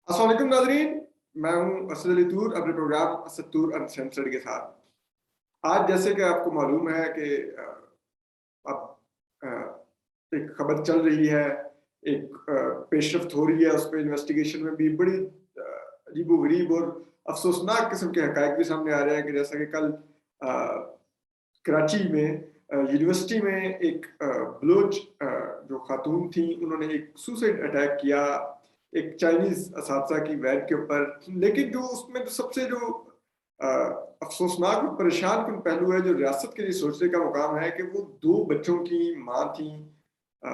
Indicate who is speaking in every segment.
Speaker 1: अस्सलाम वालेकुम नाज़रीन, मैं हूँ असद अली तूर अपने प्रोग्राम असद तूर अनसेंसर्ड के साथ। आज जैसे कि आपको मालूम है कि अब एक खबर चल रही है, एक पेशरफ्त हो रही है, उस पे इन्वेस्टिगेशन में भी बड़ी अजीबो-गरीब और अफ़सोसनाक किस्म के हक़ाइक़ भी सामने आ रहे हैं कि जैसा कि कल कराची में यूनिवर्सिटी में एक बलोच जो खातून थी, उन्होंने एक सुसाइड अटैक किया एक चाइनीज़ असातिज़ा की वैन के ऊपर। लेकिन जो उसमें जो सबसे जो अफ़सोसनाक और परेशान-कुन पहलू है, जो रियासत के लिए सोचने का मुकाम है कि वो 2 बच्चों की माँ थीं। अ,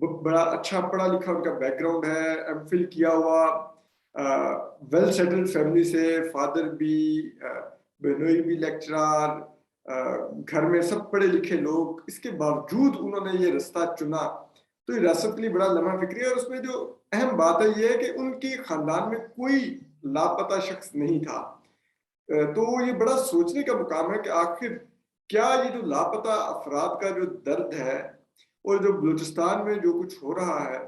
Speaker 1: ब बड़ा अच्छा पढ़ा-लिखा उनका बैकग्राउंड है, एमफ़िल किया हुआ वेल सेटल्ड फैमिली से, फादर भी अ, बहनोई भी लेक्चरर घर में सब पढ़े-लिखे लोग, इसके बावजूद उन्होंने ये रास्ता चुना, तो ये रियासत के लिए बड़ा लम्हा फ़िक्री है और उसमें जो अहम बात है ये है कि उनके ख़ानदान में कोई लापता शख़्स नहीं था। तो ये बड़ा सोचने का मुकाम है कि आखिर क्या ये जो लापता अफ़राद का जो दर्द है और जो बलूचिस्तान में जो कुछ हो रहा है,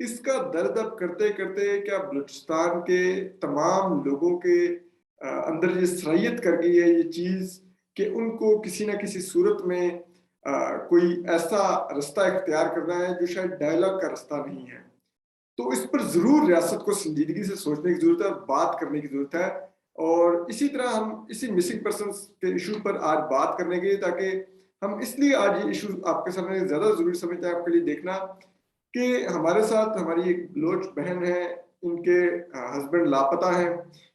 Speaker 1: इसका दर्द अब करते-करते क्या बलूचिस्तान के तमाम लोगों के अंदर ये सराहियत कर गई है ये चीज़ कि उनको किसी न किसी सूरत में कोई ऐसा रास्ता इख्तियार करना है जो शायद डायलॉग का रास्ता नहीं है। तो इस पर ज़रूर रियासत को संजीदगी से सोचने की ज़रूरत है और बात करने की ज़रूरत है। और इसी तरह हम इसी मिसिंग पर्सन्स के इश्यू पर आज बात करने के लिए ताकि हम इसलिए आज ये इश्यू आपके सामने ज़्यादा ज़रूरी समझते हैं आपके लिए देखना कि हमारे साथ हमारी एक बलोच बहन है, इनके हस्बैंड लापता हैं।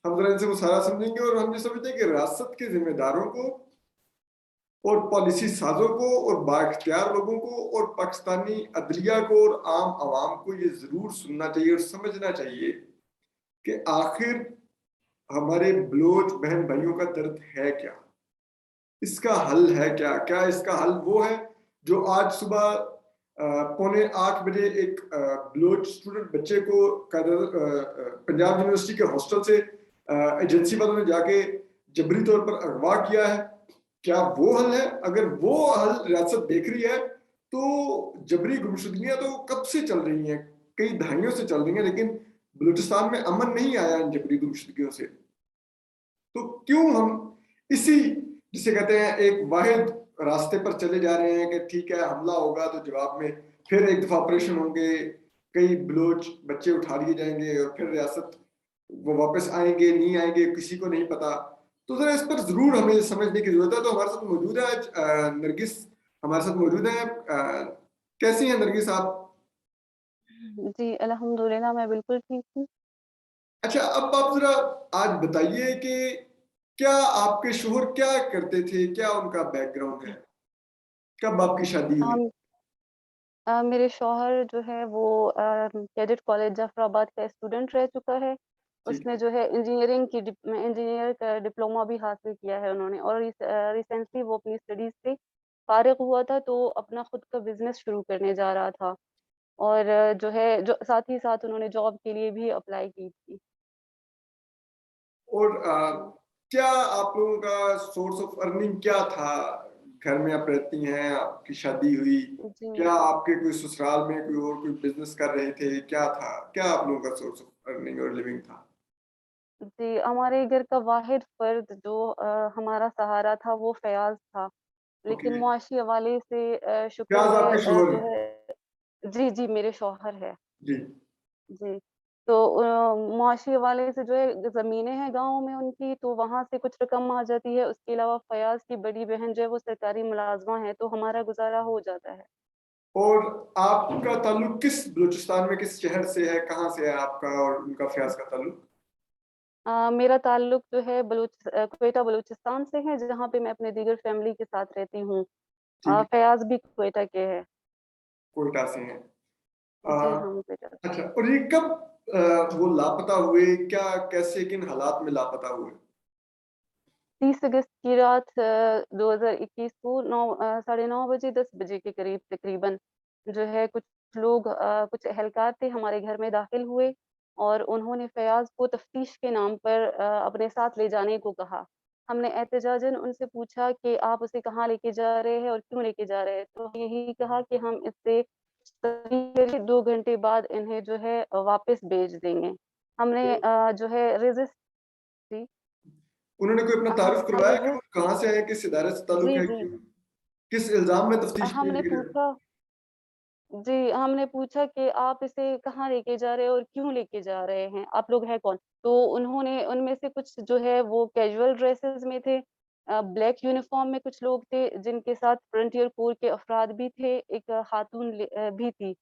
Speaker 1: हम ज़रा इनसे वो सारा समझेंगे और हम ये समझते हैं कि रियासत के ज़िम्मेदारों को और पॉलिसी साज़ों को और बाइख्तियार लोगों को और पाकिस्तानी अदलिया को और आम आवाम को ये ज़रूर सुनना चाहिए और समझना चाहिए कि आखिर हमारे बलोच बहन भाइयों का दर्द है क्या? इसका हल है क्या? क्या इसका हल वो है जो आज सुबह पौने 8 बजे एक बलोच स्टूडेंट बच्चे को पंजाब यूनिवर्सिटी के हॉस्टल से एजेंसी वालों ने जाके जबरी तौर पर अगवा किया है। क्या वो हल है? अगर वो हल रियासत देख रही है, तो जबरी गुमशुदगियाँ तो कब से चल रही हैं, कई दहाइयों से चल रही हैं, लेकिन बलूचिस्तान में अमन नहीं आया इन जबरी गुमशुदगियों से। तो क्यों हम इसी जिसे कहते हैं एक वाहिद रास्ते पर चले जा रहे हैं कि ठीक है हमला होगा तो जवाब में फिर एक दफा ऑपरेशन होंगे, कई बलोच बच्चे उठा लिए जाएंगे और फिर रियासत वो वापस आएंगे नहीं आएंगे किसी को नहीं पता। तो जरा इस पर जरूर हमें समझने की जरूरत है। तो हमारे साथ मौजूद है आज नरगिस हमारे साथ मौजूद है। कैसी हैं नरगिस आप?
Speaker 2: जी, अल्हम्दुलिल्लाह मैं बिल्कुल ठीक हूँ।
Speaker 1: अच्छा, अब आप ज़रा आज बताइए कि क्या आपके शौहर क्या करते थे? क्या उनका बैकग्राउंड है? कब आपकी शादी हुई?
Speaker 2: अम, मेरे शौहर जो है वो कैडेट कॉलेज जाफराबाद का स्टूडेंट रह चुका है।
Speaker 1: ठीक
Speaker 2: उसने
Speaker 1: है।
Speaker 2: जो है इंजीनियर का डिप्लोमा भी हासिल किया है उन्होंने और रिसेंटली वो अपनी स्टडीज़ से फ़ारिग हुआ था तो अपना खुद का बिज़नेस शुरू करने जा रहा था और जो है जो साथ ही साथ उन्होंने जॉब के लिए भी अप्लाई की थी।
Speaker 1: और
Speaker 2: हुँ,
Speaker 1: क्या आप लोगों का सोर्स ऑफ अर्निंग क्या था? घर में आप रहती हैं, आपकी शादी हुई,
Speaker 2: जी।
Speaker 1: क्या आपके कोई ससुराल में कोई और कोई बिज़नेस कर रहे थे? क्या था? क्या आप लोगों का सोर्स ऑफ अर्निंग और लिविंग था?
Speaker 2: जी, हमारे घर का वाहिद फ़र्द जो हमारा सहारा था वो फ़याज़ था। लेकिन
Speaker 1: ओके।
Speaker 2: मुआशी हवाले से
Speaker 1: क्या
Speaker 2: शुक्र है
Speaker 1: आपके शौहर
Speaker 2: जो
Speaker 1: हैं?
Speaker 2: है जी, जी, मेरे शौहर है।
Speaker 1: जी।
Speaker 2: जी, तो मुआशी हवाले से जो है ज़मीनें हैं गाँव में उनकी तो वहाँ से कुछ रकम आ जाती है। उसके अलावा फ़याज़ की बड़ी बहन जो है वो सरकारी मुलाज़िमा है तो हमारा गुज़ारा हो जाता है।
Speaker 1: और आपका ताल्लुक किस बलूचिस्तान में किस शहर से है? कहाँ से है आपका और उनका फ़याज़ का ताल्लुक?
Speaker 2: मेरा ताल्लुक जो है क्वेटा बलूचिस्तान से है जहाँ पे मैं अपने दीगर फ़ैमिली के साथ रहती हूँ।
Speaker 1: ठीक है,
Speaker 2: फ़याज़ भी क्वेटा के है।
Speaker 1: कोयटा से हैं। अ,
Speaker 2: जी, हम क्वेटा से।
Speaker 1: अच्छा और ये कब वो लापता हुए? क्या कैसे किन हालात में लापता हुए?
Speaker 2: 30 अगस्त की रात 2021 को साढ़े 9 बजे 10 बजे के करीब तकरीबन जो है कुछ लोग कुछ एहलकार थे हमारे घर में दाखिल हुए और उन्होंने फ़याज़ को तफ्तीश के नाम पर अपने साथ ले जाने को कहा। हमने एहतजाजन उनसे पूछा कि आप उसे कहाँ लेके जा रहे हैं और क्यों लेके जा रहे हैं? तो यही कहा कि हम इससे 2 घंटे बाद इन्हें जो है वापस भेज देंगे। हमने
Speaker 1: तो
Speaker 2: जो है रेजिस्ट जी,
Speaker 1: उन्होंने कोई अपना तारुफ
Speaker 2: हम
Speaker 1: करवाया कि वो
Speaker 2: रेजिस्ट
Speaker 1: कहाँ से आए, किस इदारे से ताल्लुक
Speaker 2: जी,
Speaker 1: है,
Speaker 2: जी।
Speaker 1: क्यों, किस इल्ज़ाम में तफ्तीश के
Speaker 2: हमने
Speaker 1: लिए गए?
Speaker 2: पूछा जी, हमने पूछा कि आप इसे कहाँ लेके जा रहे हो और क्यों लेके जा रहे हैं? आप लोग हैं कौन? तो उन्होंने उनमें से कुछ जो है वो कैजुअल ड्रेसेस में थे, ब्लैक यूनिफ़ॉर्म में कुछ लोग थे, जिनके साथ फ्रंटियर कोर के अफ़राद भी थे, एक खातून भी थी।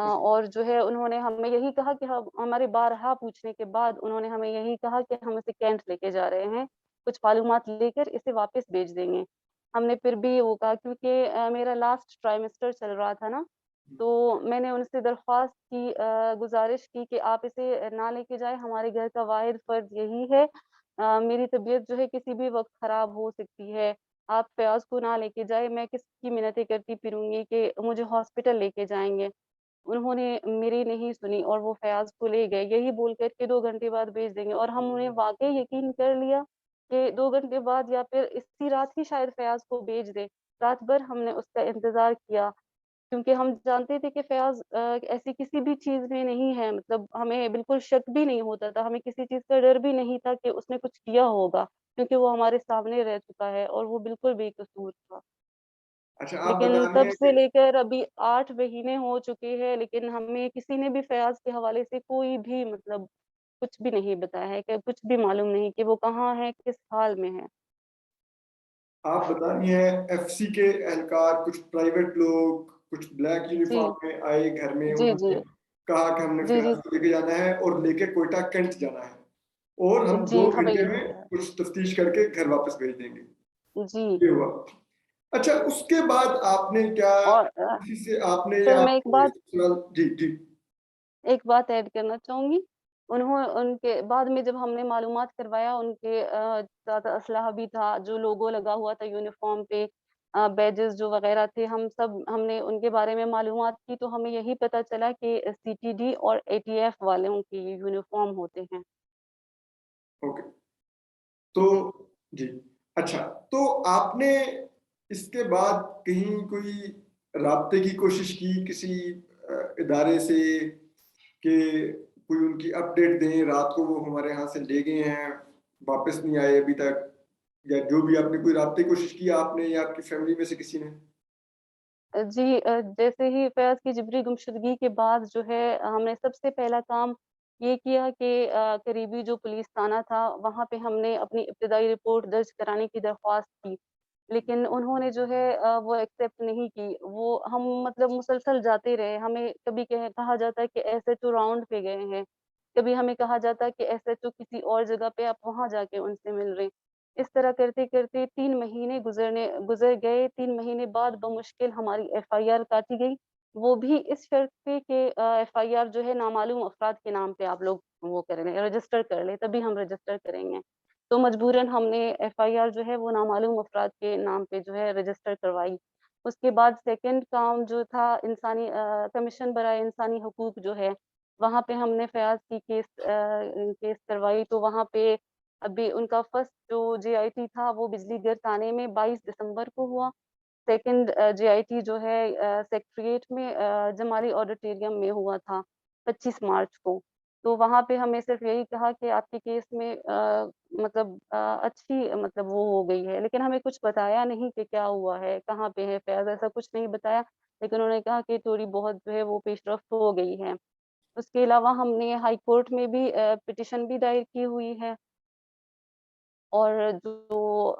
Speaker 1: ओके,
Speaker 2: और जो है उन्होंने हमें यही कहा कि हम हमारे बारहा पूछने के बाद उन्होंने हमें यही कहा कि हम इसे कैंट लेके जा रहे हैं, कुछ मालूमात लेकर इसे वापस भेज देंगे। हमने फिर भी वो कहा क्योंकि मेरा लास्ट ट्राइमेस्टर चल रहा था ना, तो मैंने उनसे दरख्वास्त की, गुज़ारिश की कि आप इसे ना लेके जाएँ, हमारे घर का वाहिद फ़र्ज़ यही है। मेरी तबीयत जो है किसी भी वक़्त ख़राब हो सकती है, आप फ़याज़ को ना लेके जाएँ, मैं किसकी मिन्नतें करती फिरूँगी कि मुझे हॉस्पिटल लेके जाएँगे। उन्होंने मेरी नहीं सुनी और वो फ़याज़ को ले गए, यही बोल कर के 2 घंटे बाद भेज देंगे और हमने वाक़ई यकीन कर लिया कि 2 घंटे बाद या फिर इसी रात ही शायद फ़याज़ को भेज दें। रात भर हमने उसका इंतज़ार किया। क्योंकि हम जानते थे कि फ़याज़ ऐसी किसी भी चीज़ में नहीं है, मतलब हमें बिल्कुल शक भी नहीं होता था, हमें किसी चीज़ का डर भी नहीं था कि उसने कुछ किया होगा, क्योंकि वो हमारे सामने रह चुका है और वो बिल्कुल बेकसूर था।
Speaker 1: अच्छा आप
Speaker 2: लेकिन
Speaker 1: बता रही
Speaker 2: तब
Speaker 1: हैं
Speaker 2: से
Speaker 1: कि
Speaker 2: लेकर अभी 8 महीने हो चुके हैं, लेकिन हमें किसी ने भी फ़याज़ के हवाले से कोई भी मतलब कुछ भी नहीं बताया है कि कुछ भी मालूम नहीं कि वो कहाँ है, किस हाल में है।
Speaker 1: आप बता रही हैं एफसी के एहलकार, कुछ प्राइवेट लोग, कुछ ब्लैक
Speaker 2: जी,
Speaker 1: यूनिफ़ॉर्म में आए घर में,
Speaker 2: जी, जी।
Speaker 1: उन्होंने कहा कि हमने
Speaker 2: जी, जी।
Speaker 1: फ़याज़ को लेके जाना है और लेके क्वेटा कैंट जाना है और हम
Speaker 2: जी,
Speaker 1: 2
Speaker 2: हमें
Speaker 1: घंटे
Speaker 2: यही
Speaker 1: में
Speaker 2: कहा।
Speaker 1: कुछ तफ्तीश करके घर वापस भेज देंगे,
Speaker 2: जी,
Speaker 1: ये हुआ। अच्छा उसके बाद आपने क्या
Speaker 2: और
Speaker 1: किसी से आपने या
Speaker 2: फिर मैं एक
Speaker 1: आपके
Speaker 2: बात
Speaker 1: ससुराल जी, जी।
Speaker 2: एक बात ऐड करना चाहूँगी। उनके बाद में जब हमने मालूमात करवाया उनके ज़्यादा असलहा भी था, जो लोगो लगा हुआ था यूनिफ़ॉर्म पे, बैजेज़ जो वग़ैरह थे, हमने उनके बारे में मालूमात की तो हमें यही पता चला कि सीटीडी और एटीएफ वालों के ये यूनिफ़ॉर्म होते हैं।
Speaker 1: ओके। तो
Speaker 2: जी।
Speaker 1: जी, अच्छा, तो आपने इसके बाद कहीं कोई राब्ते की कोशिश की किसी इदारे से कि कोई उनकी अपडेट दें, रात को वो हमारे यहाँ से ले गए हैं, वापस नहीं आए अभी तक, या जो भी आपने कोई राब्ते की कोशिश की आपने या आपकी फैमिली में से किसी ने?
Speaker 2: जी, जैसे ही फ़याज़ की जबरी गुमशुदगी के बाद जो है हमने सबसे पहला काम ये किया कि करीबी जो पुलिस थाना था, वहाँ पे हमने अपनी इब्तिदाई रिपोर्ट दर्ज कराने की दरख्वास्त की। लेकिन उन्होंने जो है वो एक्सेप्ट नहीं की। वो हम मतलब मुसलसल जाते रहे, हमें कभी कहा जाता है कि एसएचओ राउंड पे गए हैं, कभी हमें कहा जाता है कि एसएचओ किसी और जगह पे, आप वहाँ जाके उनसे मिल रहे हैं। इस तरह करते-करते 3 महीने गुज़र गए, 3 महीने बाद बमुश्किल हमारी एफआईआर काटी गई। वो भी इस शर्त पे कि एफआईआर जो है नामालूम अफ़राद के नाम पे आप लोग वो कर लें, रजिस्टर कर लें, तभी हम रजिस्टर करेंगे। तो मजबूरन हमने एफआईआर जो है वो नामालूम अफ़राद के नाम पे जो है रजिस्टर करवाई। उसके बाद सेकंड काम जो था कमीशन बराए इंसानी हकूक़ जो है, वहाँ पे हमने फ़याज़ की केस करवाई तो वहाँ पे अभी उनका फर्स्ट जो जेआईटी था वो बिजलीघर थाने में 22 दिसंबर को हुआ। सेकंड जेआईटी जो है सेक्रेटेरिएट में जमाली ऑडिटोरियम में हुआ था 25 मार्च को। तो वहाँ पे हमें सिर्फ़ यही कहा कि आपके केस में मतलब अच्छी मतलब वो हो गई है, लेकिन हमें कुछ बताया नहीं कि क्या हुआ है, कहाँ पे है फैज़, ऐसा कुछ नहीं बताया। लेकिन उन्होंने कहा कि थोड़ी बहुत जो है वो पेशरफ़्त हो गई है। उसके अलावा हमने हाई कोर्ट में भी पिटीशन भी दायर की हुई है। और जो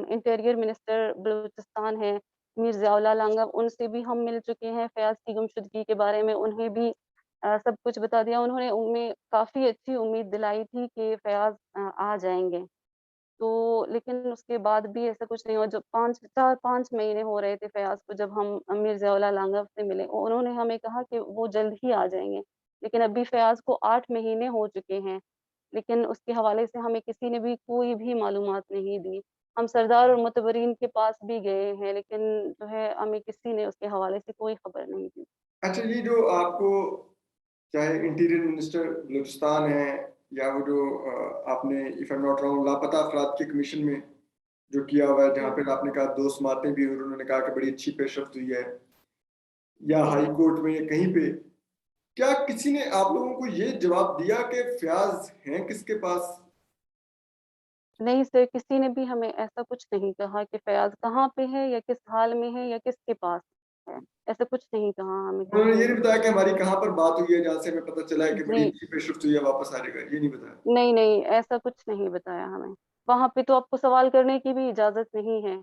Speaker 2: इंटीरियर मिनिस्टर बलूचिस्तान हैं, मीर ज़ियाउल्लाह लांगा, उनसे भी हम मिल चुके हैं फ़याज़ की गुमशुदगी के बारे में, उन्हें भी सब कुछ बता दिया। उन्होंने उनमें काफ़ी अच्छी उम्मीद दिलाई थी कि फ़याज़ आ जाएँगे। तो लेकिन उसके बाद भी ऐसा कुछ नहीं हुआ। जब 4-5 महीने हो रहे थे फ़याज़ को जब हम अमीर ज़ियाउल्लाह लांगा से मिले, उन्होंने हमें कहा कि वो जल्द ही आ जाएँगे। लेकिन अभी फ़याज़ को 8 महीने हो चुके हैं, लेकिन उसके हवाले से हमें किसी ने भी कोई भी मालूमात नहीं दी। हम सरदार और मुतबरीन के पास भी गए हैं, लेकिन जो है हमें किसी ने उसके हवाले से कोई खबर नहीं दी।
Speaker 1: अच्छा ये जो आपको चाहे इंटीरियर मिनिस्टर बलूचिस्तान है या वो जो आपने if I am not wrong लापता अफराद के कमीशन में जो किया हुआ है जहाँ
Speaker 2: हुँ,
Speaker 1: पे आपने कहा 2 समातें भी हुई और उन्होंने कहा कि बड़ी अच्छी पेशरफ्त हुई है या हाई
Speaker 2: जी।
Speaker 1: कोर्ट में या कहीं पे क्या किसी ने आप लोगों को ये जवाब दिया कि फयाज़ हैं किसके पास?
Speaker 2: नहीं सर, किसी ने भी हमें ऐसा कुछ नहीं कहा कि फ़याज़ कहाँ पे है या किस हाल में है या किसके पास है। ऐसा कुछ नहीं कहा हमें
Speaker 1: उन्होंने
Speaker 2: किसी
Speaker 1: ये
Speaker 2: ने
Speaker 1: नहीं
Speaker 2: भी।
Speaker 1: बताया कि हमारी कहाँ पर बात हुई है जहाँ से हमें पता चला है कि बड़ी
Speaker 2: जी,
Speaker 1: अच्छी पे शिफ्ट हुई है, वापस आ जाएगा, ये नहीं बताया?
Speaker 2: नहीं, नहीं, ऐसा कुछ नहीं बताया हमें। वहाँ पे तो आपको सवाल करने की भी इजाज़त नहीं है।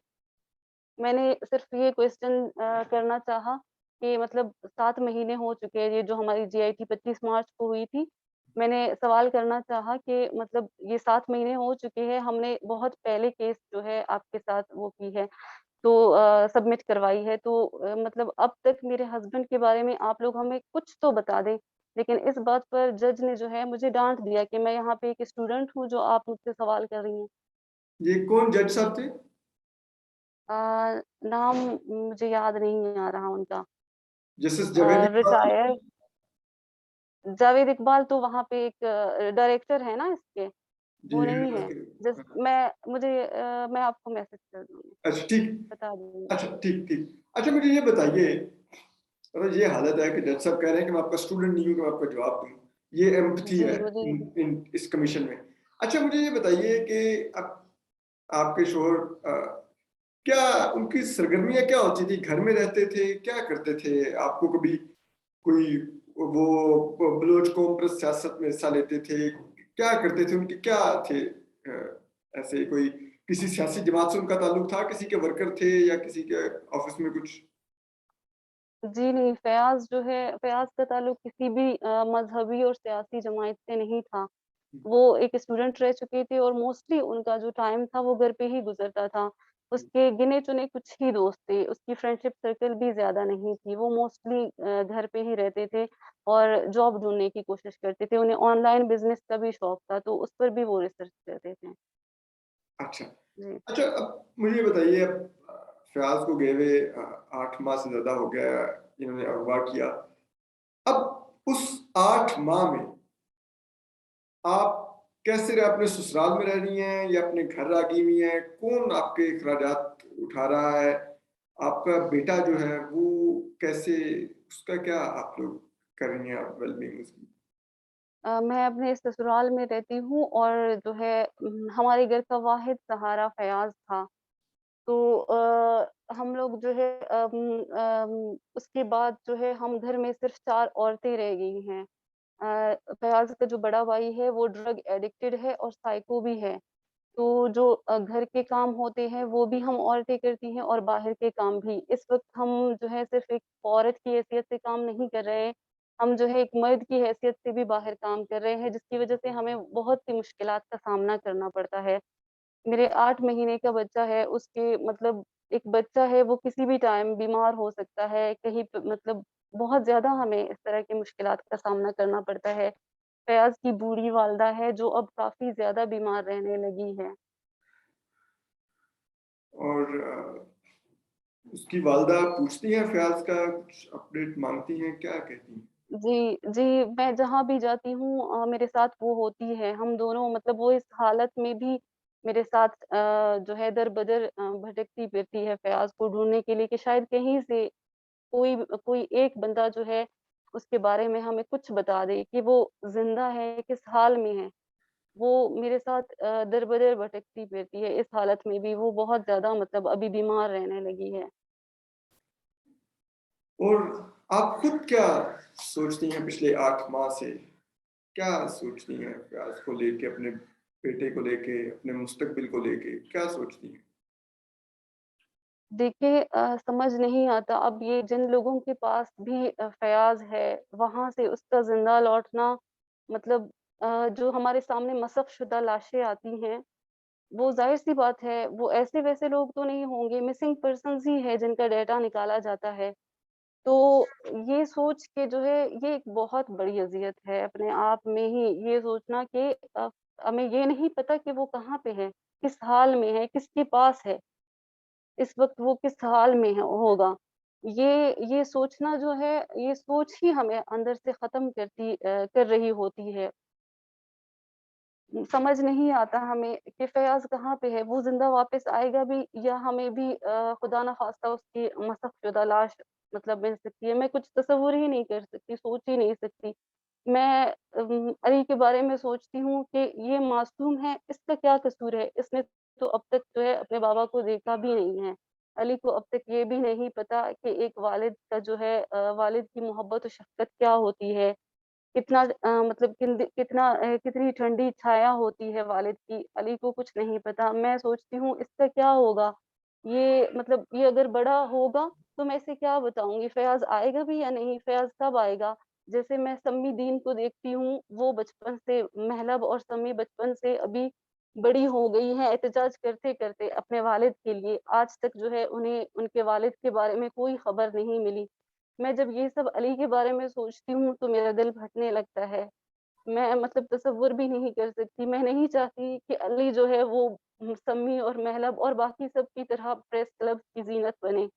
Speaker 2: मैंने सिर्फ़ ये क्वेश्चन करना चाहा कि मतलब 7 महीने हो चुके हैं, ये जो हमारी जीआईटी 25 मार्च को हुई थी। मैंने सवाल करना चाहा कि मतलब ये 7 महीने हो चुके हैं, हमने बहुत पहले केस जो है आपके साथ वो की है, तो सबमिट करवाई है। तो मतलब अब तक मेरे हस्बैंड के बारे में आप लोग हमें कुछ तो बता दें। लेकिन इस बात पर जज ने जो है मुझे डाँट दिया कि मैं यहाँ पे एक स्टूडेंट हूँ, जो आप मुझसे सवाल कर रही हैं।
Speaker 1: ये कौन जज साहब थे?
Speaker 2: नाम मुझे याद नहीं आ रहा उनका।
Speaker 1: जस्टिस जावेद इकबाल थे?
Speaker 2: रिटायर जावेद इकबाल तो वहाँ पे एक डायरेक्टर है ना इसके,
Speaker 1: जी,
Speaker 2: वो नहीं है।
Speaker 1: यूनिवर्सिटी
Speaker 2: जस्ट
Speaker 1: हाँ,
Speaker 2: मैं आपको मैसेज कर दूँगी,
Speaker 1: अच्छा ठीक
Speaker 2: बता दूँगी।
Speaker 1: अच्छा, ठीक, ठीक। अच्छा मुझे ये बताइए, मतलब ये हालत है कि जज साहब कह रहे हैं कि मैं आपका स्टूडेंट नहीं हूँ कि मैं आपको जवाब दूँ। ये एम्पैथी
Speaker 2: जी,
Speaker 1: है
Speaker 2: मुझे
Speaker 1: इन इस कमीशन में। अच्छा मुझे ये बताइए कि अब आपके शौहर क्या उनकी सरगर्मियाँ क्या होती थी? घर में रहते थे? क्या करते थे? आपको कभी कोई वो बलूच कौम पर सियासत में हिस्सा लेते थे? क्या करते थे? उनके क्या थे ऐसे कोई किसी सियासी जमात से उनका ताल्लुक था? किसी के वर्कर थे या किसी के ऑफिस में कुछ?
Speaker 2: जी नहीं, फ़याज़ का ताल्लुक किसी भी मज़हबी और सियासी जमात से नहीं था। वो एक स्टूडेंट रह चुके थे और मोस्टली उनका जो टाइम था वो घर पे ही गुज़रता था। उसके गिने-चुने कुछ ही दोस्त थे, उसकी फ्रेंडशिप सर्कल भी ज़्यादा नहीं थी। वो मोस्टली घर पे ही रहते थे और जॉब ढूँढने की कोशिश करते थे। उन्हें ऑनलाइन बिज़नेस का भी शौक था, तो उस पर भी वो रिसर्च करते थे।
Speaker 1: अच्छा।
Speaker 2: जी।
Speaker 1: अच्छा अब मुझे ये बताइए अब फ़याज़ को गए हुए 8 माह से ज़्यादा हो गया इन्होंने अगवा किया। अब उस 8 माह में आप कैसे रहे अपने ससुराल में रह रही हैं या अपने घर आ गई हुई हैं? कौन आपके अखराजात उठा रहा है? आपका बेटा जो है वो कैसे उसका क्या आप लोग कर रही हैं आप वेल-बीइंग उसकी?
Speaker 2: मैं अपने ससुराल में रहती हूँ और जो है हमारे घर का वाहिद सहारा फ़याज़ था। तो हम लोग जो है उसके बाद जो है हम घर में सिर्फ़ 4 औरतें रह गई हैं। फ़याज़ का जो बड़ा भाई है वो ड्रग एडिक्टेड है और साइको भी है। तो जो घर के काम होते हैं वो भी हम औरतें करती हैं और बाहर के काम भी। इस वक़्त हम जो है सिर्फ़ एक औरत की हैसियत से काम नहीं कर रहे हैं, हम जो है एक मर्द की हैसियत से भी बाहर काम कर रहे हैं, जिसकी वज़ह से हमें बहुत सी मुश्किलात का सामना करना पड़ता है। मेरे 8 महीने का बच्चा है, उसके मतलब एक बच्चा है वो किसी भी टाइम बीमार हो सकता है, कहीं प मतलब बहुत ज़्यादा हमें इस तरह की मुश्किलात का सामना करना पड़ता है। फ़याज़ की बूढ़ी वालिदा है जो अब काफ़ी ज़्यादा बीमार रहने लगी है।
Speaker 1: और उसकी वालिदा पूछती हैं फ़याज़ का कुछ अपडेट माँगती हैं, क्या कहती हैं?
Speaker 2: जी, जी, मैं जहाँ भी जाती हूँ मेरे साथ वो होती है। हम दोनों मतलब वो इस हालत में भी मेरे साथ जो है दर-बदर भटकती-फिरती है फ़याज़ को ढूँढने के लिए कि शायद कहीं से कोई एक बंदा जो है उसके बारे में हमें कुछ बता दे कि वो ज़िंदा है, किस हाल में है। वो मेरे साथ दर-बदर भटकती-फिरती है इस हालत में भी, वो बहुत ज़्यादा मतलब अभी बीमार रहने लगी है।
Speaker 1: और आप खुद क्या सोचती हैं पिछले 8 माह से? क्या सोचती हैं फ़याज़ को लेके, अपने बेटे को लेके, अपने मुस्तकबिल को लेके, क्या सोचती हैं?
Speaker 2: देखिए समझ नहीं आता अब ये जिन लोगों के पास भी फ़याज़ है, वहाँ से उसका ज़िंदा लौटना मतलब जो हमारे सामने मसफ़-शुदा लाशें आती हैं, वो ज़ाहिर-सी बात है, वो ऐसे-वैसे लोग तो नहीं होंगे, मिसिंग पर्सन्स ही है जिनका डाटा निकाला जाता है। तो ये सोच के जो है ये एक बहुत बड़ी अज़ियत है अपने आप में ही, ये सोचना कि हमें ये नहीं पता कि वो कहाँ पे है, किस हाल में है, किसके पास है। इस वक़्त वो किस हाल में है होगा। ये सोचना जो है, ये सोच ही हमें अंदर से ख़त्म कर रही होती है। समझ नहीं आता हमें कि फ़याज़ कहाँ पे है, वो ज़िंदा वापस आएगा भी या हमें भी खुदा ना ख़ास्ता उसकी मसख़ शुदा लाश मतलब मिल सकती है। मैं कुछ तसव्वुर ही नहीं कर सकती, सोच ही नहीं सकती। मैं अली के बारे में सोचती हूँ कि ये मासूम है, इसका क्या कसूर है? इसने तो अब तक जो है अपने बाबा को देखा भी नहीं है। अली को अब तक ये भी नहीं पता कि एक वालिद का जो है वालिद की मोहब्बत और शफ़क़त क्या होती है। कितना मतलब कितनी ठंडी छाया होती है वालिद की, अली को कुछ नहीं पता। मैं सोचती हूँ इसका क्या होगा? ये मतलब ये अगर बड़ा होगा तो मैं इसे क्या बताऊँगी? फ़याज़ आएगा भी या नहीं? फ़याज़ कब आएगा? जैसे मैं सम्मी दीन को देखती हूँ, वो बचपन से महलब और सम्मी बचपन से अभी बड़ी हो गई हैं एहतिजाज करते-करते अपने वालिद के लिए। आज तक जो है उन्हें उनके वालिद के बारे में कोई खबर नहीं मिली। मैं जब ये सब अली के बारे में सोचती हूँ तो मेरा दिल फटने लगता है। मैं मतलब तसव्वुर भी नहीं कर सकती। मैं नहीं चाहती कि अली जो है वो सम्मी और महलब और बाकी सब की तरह प्रेस क्लब की ज़ीनत बने।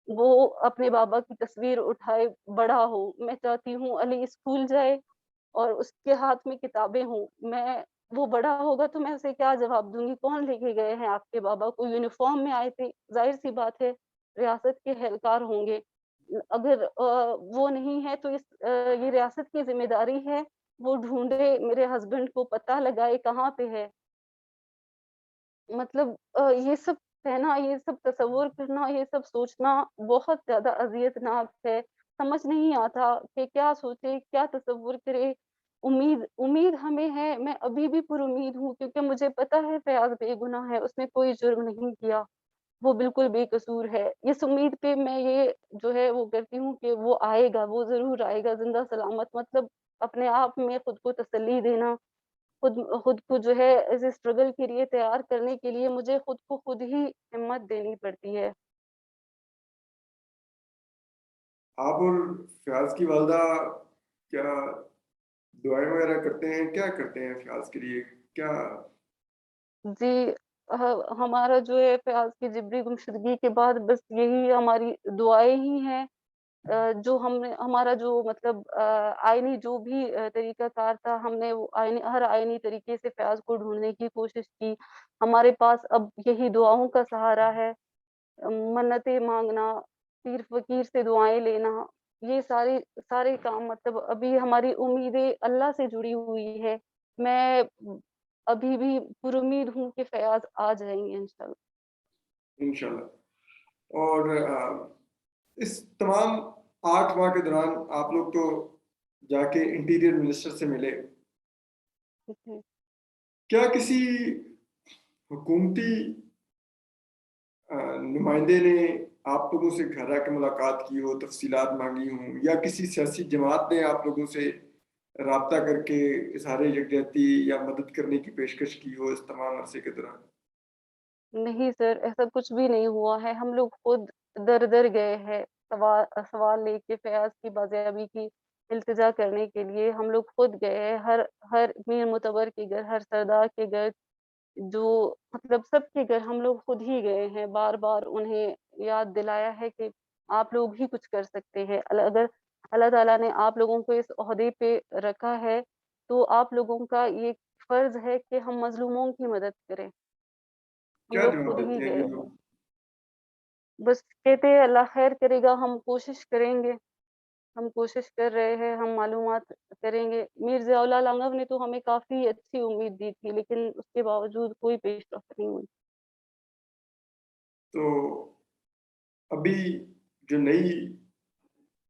Speaker 2: वो अपने बाबा की तस्वीर उठाए, बड़ा हो। मैं चाहती हूँ अली स्कूल जाए और उसके हाथ में किताबें हों। मैं वो बड़ा होगा तो मैं उसे क्या जवाब दूँगी? कौन लेके गए हैं आपके बाबा को? यूनिफ़ॉर्म में आए थे, ज़ाहिर-सी बात है रियासत के एहलकार होंगे। अगर वो नहीं है तो ये रियासत की ज़िम्मेदारी है, वो ढूँढे, मेरे हस्बैंड को पता लगाए कहाँ पे है। मतलब ये सब कहना, ये सब तसव्वुर करना, ये सब सोचना बहुत ज़्यादा अज़ियतनाक है। समझ नहीं आता कि क्या सोचे, क्या तसव्वुर करे। उम्मीद उम्मीद हमें है, मैं अभी भी पुरुम्मीद हूँ क्योंकि मुझे पता है फ़याज़ बेगुनाह है, उसने कोई जुर्म नहीं किया, वो बिल्कुल बेकसूर है। इस उम्मीद पे मैं ये जो है वो करती हूँ कि वो आएगा, वो ज़रूर आएगा ज़िंदा सलामत। मतलब अपने आप में खुद को तसल्ली देना, खुद खुद को जो है इस स्ट्रगल के लिए तैयार करने के लिए मुझे खुद को खुद ही हिम्मत देनी पड़ती है।
Speaker 1: आप और फ़याज़ की वालिदा क्या दुआएँ वगैरह करते हैं? क्या करते हैं फ़याज़ के लिए? क्या
Speaker 2: जी, हमारा जो है फ़याज़ की जिबरी गुमशुदगी के बाद बस यही हमारी दुआएँ ही हैं। जो हमने हमारा जो मतलब आईनी जो भी तरीक़ाकार था, हमने वो हर आईनी तरीके से फ़याज़ को ढूँढने की कोशिश की। हमारे पास अब यही दुआओं का सहारा है। मन्नतें माँगना, पीर फ़कीर से दुआएँ लेना, ये सारे सारे काम मतलब अभी हमारी उम्मीदें अल्लाह से जुड़ी हुई है। मैं अभी भी पुरुम्मीद हूँ कि फ़याज़ आ जाएँगे इंशाअल्लाह।
Speaker 1: इंशाल्लाह और इस तमाम 8 माह के दौरान आप लोग तो जाके इंटीरियर मिनिस्टर से मिले।
Speaker 2: जी,
Speaker 1: क्या किसी हुकूमती नुमाइंदे ने आप लोगों से घर आके मुलाकात की हो, तफ़सीलात माँगी हों या किसी सियासी जमात ने आप लोगों से राब्ता करके इज़हार यकजहती या मदद करने की पेशकश की हो इस तमाम अरसे के दौरान?
Speaker 2: नहीं सर, ऐसा कुछ भी नहीं हुआ है। हम लोग खुद दर-दर गए हैं सवाल लेके फ़याज़ की बाज़ियाबी की इल्तिजा करने के लिए हम लोग खुद गए हैं। हर हर मीर मुतबर के घर, हर सरदार के घर, जो मतलब सबके घर हम लोग खुद ही गए हैं, बार-बार उन्हें याद दिलाया है कि आप लोग ही कुछ कर सकते हैं। अगर अल्लाह ताला ने आप लोगों को इस ओहदे पे रखा है, तो आप लोगों का ये फ़र्ज़ है कि हम मज़लूमों की मदद करें। हम
Speaker 1: क्या
Speaker 2: लोग
Speaker 1: जवाब
Speaker 2: खुद ही
Speaker 1: देते हैं
Speaker 2: गए
Speaker 1: ये
Speaker 2: हैं।
Speaker 1: लोग?
Speaker 2: बस कहते हैं अल्लाह खैर करेगा, हम कोशिश करेंगे, हम कोशिश कर रहे हैं, हम मालूमात करेंगे। मीर ज़िया-उल-हक आलम ने तो हमें काफ़ी अच्छी उम्मीद दी थी, लेकिन उसके बावजूद कोई पेशरफ़्त नहीं हुई।
Speaker 1: तो अभी जो नई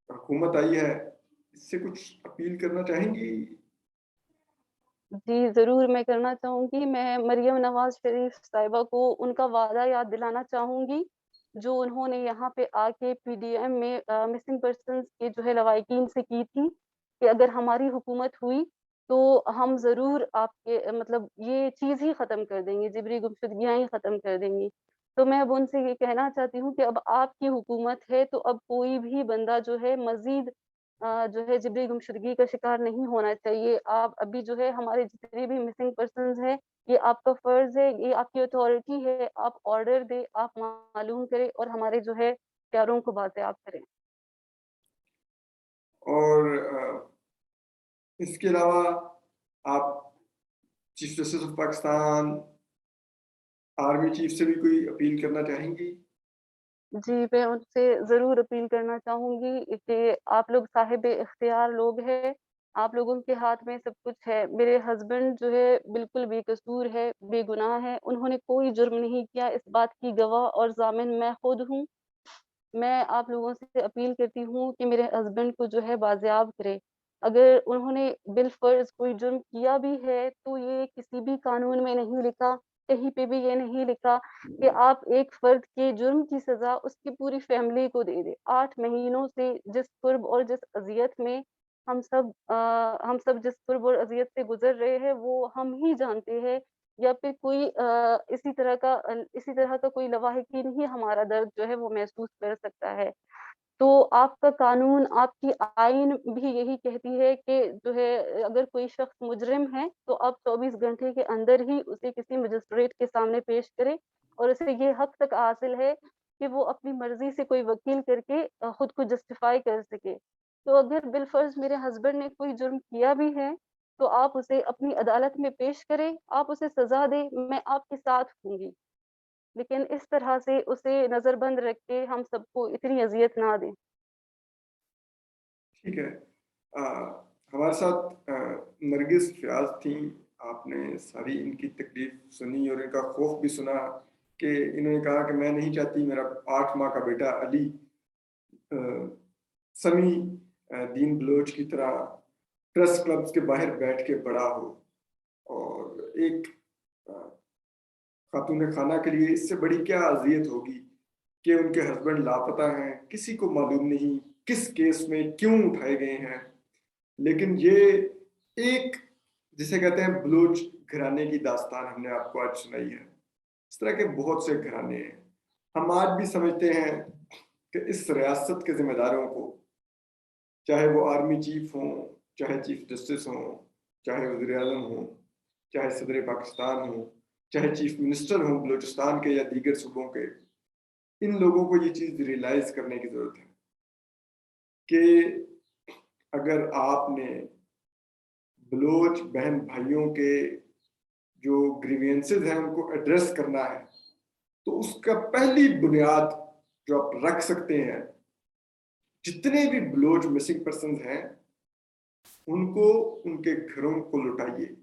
Speaker 1: हुकूमत आई है, इससे कुछ अपील करना चाहेंगी?
Speaker 2: जी, ज़रूर मैं करना चाहूँगी। मैं मरियम नवाज़ शरीफ़ साहिबा को उनका वादा याद दिलाना चाहूँगी, जो उन्होंने यहाँ पे आके पीडीएम में मिसिंग पर्सन्स के जो है लवाहिकीन से की थी, कि अगर हमारी हुकूमत हुई, तो हम ज़रूर आपके मतलब ये चीज़ ही ख़त्म कर देंगे, जिबरी गुमशुदगियाँ ही ख़त्म कर देंगी। तो मैं अब उनसे ये कहना चाहती हूँ कि अब आपकी हुकूमत है, तो अब कोई भी बंदा जो है मज़ीद जो है जिबरी गुमशुदगी का शिकार नहीं होना चाहिए। आप अभी जो है हमारे जितने भी मिसिंग पर्सन्स हैं, ये आपका फ़र्ज़ है, ये आपकी अथॉरिटी है, आप ऑर्डर दें, आप मालूम करें और हमारे जो है प्यारों को बाज़ियाब करें।
Speaker 1: और इसके अलावा आप chief justice of Pakistan, army chief से भी कोई अपील करना चाहेंगी?
Speaker 2: जी, मैं उनसे ज़रूर अपील करना चाहूँगी कि आप लोग साहिब-ए-इख्तियार लोग हैं, आप लोगों के हाथ में सब कुछ है। मेरे हस्बैंड जो है बिल्कुल बेकसूर है, बेगुनाह है, उन्होंने कोई जुर्म नहीं किया, इस बात की गवाह और ज़ामिन मैं खुद हूँ। मैं आप लोगों से अपील करती हूँ कि मेरे हस्बैंड को जो है बाज़ियाब करें। अगर उन्होंने बिलफ़र्ज़ कोई जुर्म किया भी है, तो ये किसी भी कानून में नहीं लिखा, कहीं पे भी ये नहीं लिखा कि आप एक फ़र्द के जुर्म की सज़ा उसकी पूरी फ़ैमिली को दे दें। 8 महीनों से जिस कुर्ब और जिस अज़ियत में हम सब जिस कुर्ब और अज़ियत से गुज़र रहे हैं, वो हम ही जानते हैं या फिर कोई इसी तरह का कोई लवाहिकीन ही हमारा दर्द जो है वो महसूस कर सकता है। तो आपका कानून, आपकी आइन भी यही कहती है कि जो है अगर कोई शख्स मुजरिम है, तो आप 24 घंटे के अंदर ही उसे किसी मजिस्ट्रेट के सामने पेश करें और उसे ये हक तक हासिल है कि वो अपनी मर्ज़ी से कोई वकील करके खुद को जस्टिफ़ाई कर सके। तो अगर बिलफ़र्ज़ मेरे हस्बैंड ने कोई जुर्म किया भी है, तो आप उसे अपनी अदालत में पेश करें, आप उसे सज़ा दें, मैं आपके साथ हूँगी। लेकिन इस तरह से उसे नज़रबंद रख के हम सबको इतनी अज़ियत ना दें।
Speaker 1: ठीक है। अ, हमारे साथ नरगिस फ़याज़ थीं। आपने सारी इनकी तकलीफ़ सुनी और इनका खौफ़ भी सुना कि इन्होंने कहा कि मैं नहीं चाहती मेरा 8 माह का बेटा अली अ, समी दीन बलोच की तरह प्रेस क्लब्स के बाहर बैठ के बड़ा हो। और एक अ, खातून खाना के लिए इससे बड़ी क्या अज़ियत होगी कि उनके हस्बैंड लापता हैं, किसी को मालूम नहीं किस केस में क्यों उठाए गए हैं। लेकिन ये एक जिसे कहते हैं बलूच घराने की दास्तान हमने आपको आज सुनाई है। इस तरह के बहुत से घराने हैं। हम आज भी समझते हैं कि इस रियासत के ज़िम्मेदारों को, चाहे वो आर्मी चीफ हों, चाहे चीफ जस्टिस हों, चाहे वज़ीर-ए-आज़म हों, चाहे सदर पाकिस्तान हों, चाहे चीफ मिनिस्टर हों बलूचिस्तान के या दीगर सूबों के, इन लोगों को ये चीज़ रियलाइज़ करने की ज़रूरत है कि अगर आपने बलोच बहन भाइयों के जो ग्रीवियंसेस हैं उनको एड्रेस करना है, तो उसका पहली बुनियाद जो आप रख सकते हैं, जितने भी बलोच मिसिंग पर्सन्स हैं, उनको उनके घरों को लौटाइए।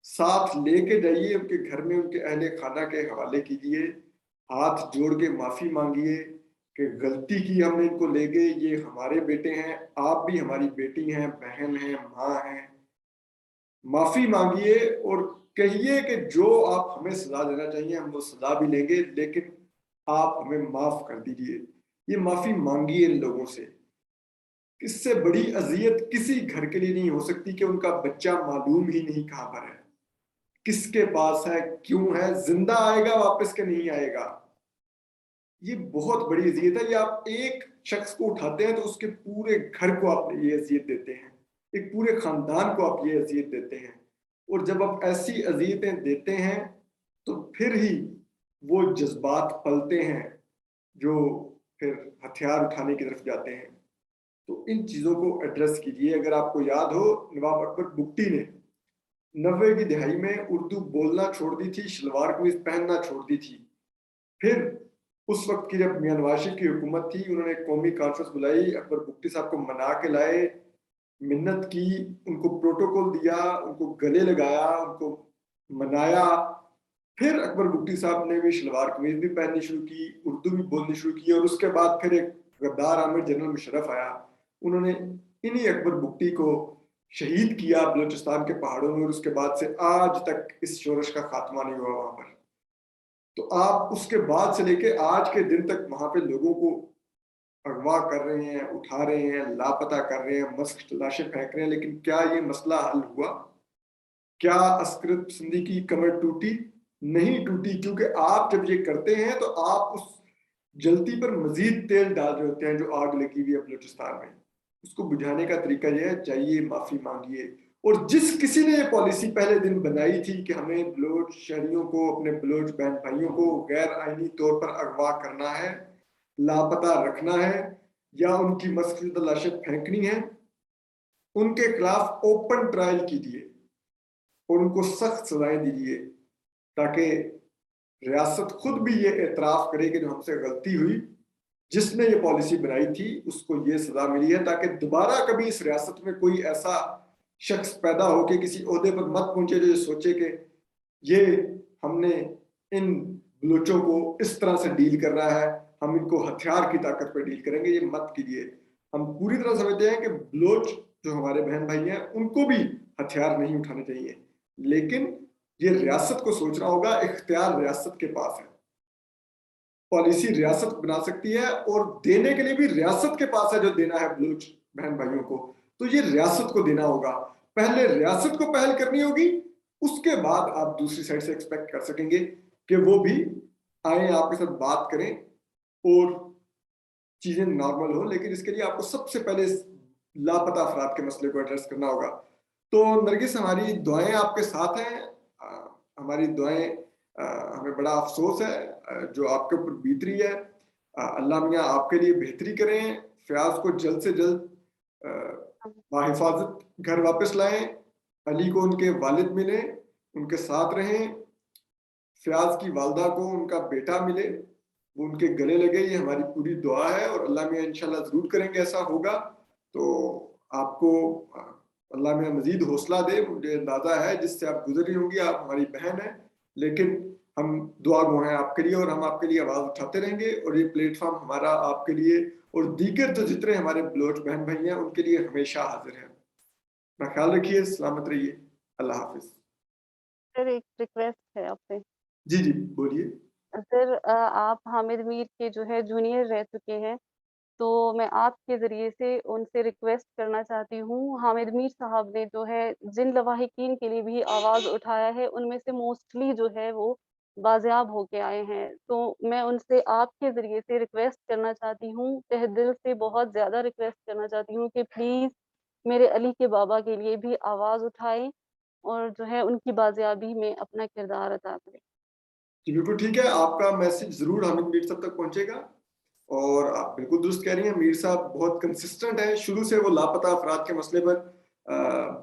Speaker 1: साथ लेके जाइए, उनके घर में उनके अहले खाना के हवाले कीजिए, हाथ जोड़ के माफ़ी माँगिए कि गलती की हमने इनको ले गए, ये हमारे बेटे हैं, आप भी हमारी बेटी हैं, बहन हैं, माँ हैं। माफ़ी माँगिए और कहिए कि जो आप हमें सज़ा देना चाहिए, हम वो सज़ा भी लेंगे, लेकिन आप हमें माफ़ कर दीजिए। ये माफ़ी माँगिए इन लोगों से। इससे बड़ी अज़ियत किसी घर के लिए नहीं हो सकती कि उनका बच्चा मालूम ही नहीं कहाँ पर है, किसके पास है, क्यों है, ज़िंदा आएगा वापस के नहीं आएगा। ये बहुत बड़ी अज़ियत है। ये आप एक शख्स को उठाते हैं तो उसके पूरे घर को आप ये अज़ियत देते हैं। एक पूरे ख़ानदान को आप ये अज़ियत देते हैं। और जब आप ऐसी अज़ियतें देते हैं, तो फिर ही वो जज़्बात पलते हैं, जो फिर हथियार उठाने की तरफ जाते हैं। तो इन चीज़ों को एड्रेस कीजिए। अगर आपको याद हो, नवाब अकबर बुगटी ने 90 की दिहाई में उर्दू बोलना छोड़ दी थी, शलवार कमीज़ पहनना छोड़ दी थी। फिर उस वक़्त की जब मियाँ नवाज़ शरीफ की हुकूमत थी, उन्होंने कौमी कॉन्फ्रेंस बुलाई, अकबर बुगटी साहब को मना के लाए, मिन्नत की, उनको प्रोटोकॉल दिया, उनको गले लगाया, उनको मनाया। फिर अकबर बुगटी साहब ने भी शलवार कमीज़ भी पहननी शुरू की, उर्दू भी बोलनी शुरू की और उसके बाद फिर एक गद्दार आमिर जनरल मुशर्रफ आया। उन्होंने इन्हीं अकबर बुगटी को शहीद किया बलूचिस्तान के पहाड़ों में और उसके बाद से आज तक इस शोरश का खात्मा नहीं हुआ वहाँ पर। तो आप उसके बाद से लेके आज के दिन तक वहाँ पे लोगों को अगवा कर रहे हैं, उठा रहे हैं, लापता कर रहे हैं, मस्क लाशें फेंक रहे हैं, लेकिन क्या ये मसला हल हुआ? क्या असकृत पसंदी की कमर टूटी? नहीं टूटी, क्योंकि आप जब ये करते हैं तो आप उस जलती पर मजीद तेल डाल रहे होते हैं जो आग लगी हुई है बलूचिस्तान में। उसको बुझाने का तरीका ये है, जाइए माफी मांगिए। और जिस किसी ने ये पॉलिसी पहले दिन बनाई थी कि हमें बलोच शहरियों को, अपने बलोच बहन भाइयों को गैर आईनी तौर पर अगवा करना है, लापता रखना है या उनकी मस्जिद लाशें फेंकनी है, उनके खिलाफ ओपन ट्रायल कीजिए और उनको सख्त सजाएं दीजिए, ताकि रियासत खुद भी ये एतराफ़ करे कि जो हमसे गलती हुई, जिस ने ये पॉलिसी बनाई थी उसको ये सजा मिली है, ताकि दोबारा कभी इस रियासत में कोई ऐसा शख्स पैदा हो कि किसी ओहदे पर मत पहुंचे जो ये सोचे कि ये हमने इन बलोचों को इस तरह से डील कर रहा है, हम इनको हथियार की ताकत पर डील करेंगे, ये मत कीजिए। हम पूरी तरह समझते हैं कि बलोच जो हमारे बहन भाई हैं उनको भी हथियार नहीं उठाने चाहिए, लेकिन ये रियासत को सोचना होगा, इख्तियार रियासत के पास है, पॉलिसी रियासत बना सकती है और देने के लिए भी रियासत के पास है जो देना है बलूच बहन भाइयों को, तो ये रियासत को देना होगा। पहले रियासत को पहल करनी होगी, उसके बाद आप दूसरी साइड से एक्सपेक्ट कर सकेंगे कि वो भी आए, आपके साथ बात करें और चीजें नॉर्मल हो, लेकिन इसके लिए आपको सबसे पहले लापता अफराद के मसले को एड्रेस करना होगा। तो नरगिस, हमारी दुआएं आपके साथ हैं, हमारी दुआएं, हमें बड़ा अफसोस है जो आपके ऊपर बीत रही है, अल्लाह मियाँ आपके लिए बेहतरी करें, फयाज को जल्द से जल्द बाहिफाजत घर वापस लाएं, अली को उनके वालिद मिले, उनके साथ रहें, फयाज की वालदा को उनका बेटा मिले, वो उनके गले लगे, ये हमारी पूरी दुआ है और अल्लाह मियाँ इंशाल्लाह ज़रूर करेंगे ऐसा होगा। तो आपको अल्लाह मियाँ मज़ीद हौसला दे, मुझे अंदाज़ा है जिससे आप गुजर रही होंगी, आप हमारी बहन हैं, लेकिन हम दुआ गो हैं आपके लिए और हम आपके लिए आवाज़ उठाते रहेंगे, और ये प्लेटफॉर्म हमारा आपके लिए और दीगर जो जितने हमारे बलोच बहन भाई हैं उनके लिए हमेशा हाजिर है। अपना ख्याल रखिए, सलामत रहिए, अल्लाह हाफिज़।
Speaker 2: सर एक रिक्वेस्ट है आपसे।
Speaker 1: जी, जी, बोलिए।
Speaker 2: सर आप हामिद मीर के जो है जूनियर रह चुके हैं, तो मैं आपके ज़रिए से उनसे रिक्वेस्ट करना चाहती हूँ। हामिद मीर साहब ने जो है जिन लवाहिकीन के लिए भी आवाज़ उठाया है, उनमें से मोस्टली जो है वो बाज़याब होके आए हैं। तो मैं उनसे आपके ज़रिए से रिक्वेस्ट करना चाहती हूँ, तहे दिल से बहुत ज़्यादा रिक्वेस्ट करना चाहती हूँ कि प्लीज़ मेरे अली के बाबा के लिए भी आवाज़ उठाएँ और जो है उनकी बाज़याबी में अपना किरदार अदा करें।
Speaker 1: जी, बिल्कुल ठीक है, आपका मैसेज ज़रूर हामिद मीर साहब तक पहुँचेगा, और आप बिल्कुल दुरुस्त कह रही हैं, मीर साहब बहुत कंसिस्टेंट हैं, शुरू से वो लापता अफराद के मसले पर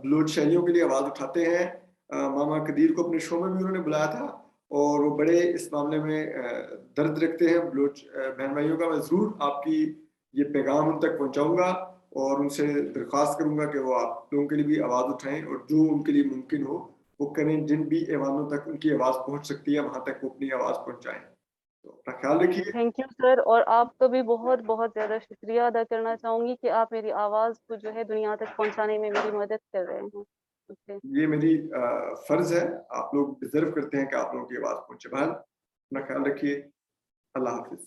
Speaker 1: बलूच शहरियों के लिए आवाज़ उठाते हैं। मामा कदीर को अपने शो में भी उन्होंने बुलाया था और वो बड़े इस मामले में दर्द रखते हैं बलूच बहन भाइयों का। मैं ज़रूर आपकी ये पैगाम उन तक पहुँचाऊँगा और उनसे दरख्वास्त करूँगा कि वो आप लोगों के लिए भी आवाज़ उठाएँ और जो उनके लिए मुमकिन हो वो करें, जिन भी ऐवानों तक उनकी आवाज़ पहुँच सकती है वहाँ तक वो अपनी आवाज़ पहुँचाएँ। तो अपना ख्याल रखिए।
Speaker 2: थैंक यू सर, और आपका भी बहुत-बहुत ज़्यादा शुक्रिया अदा करना चाहूँगी कि आप मेरी आवाज़ को जो है दुनिया तक पहुँचाने में मेरी मदद कर रहे हैं। ओके।
Speaker 1: ये मेरी फ़र्ज़ है, आप लोग डिज़र्व करते हैं कि आप लोगों की आवाज़ पहुँचे। बहरहाल अपना ख्याल रखिए, अल्लाह हाफ़िज़।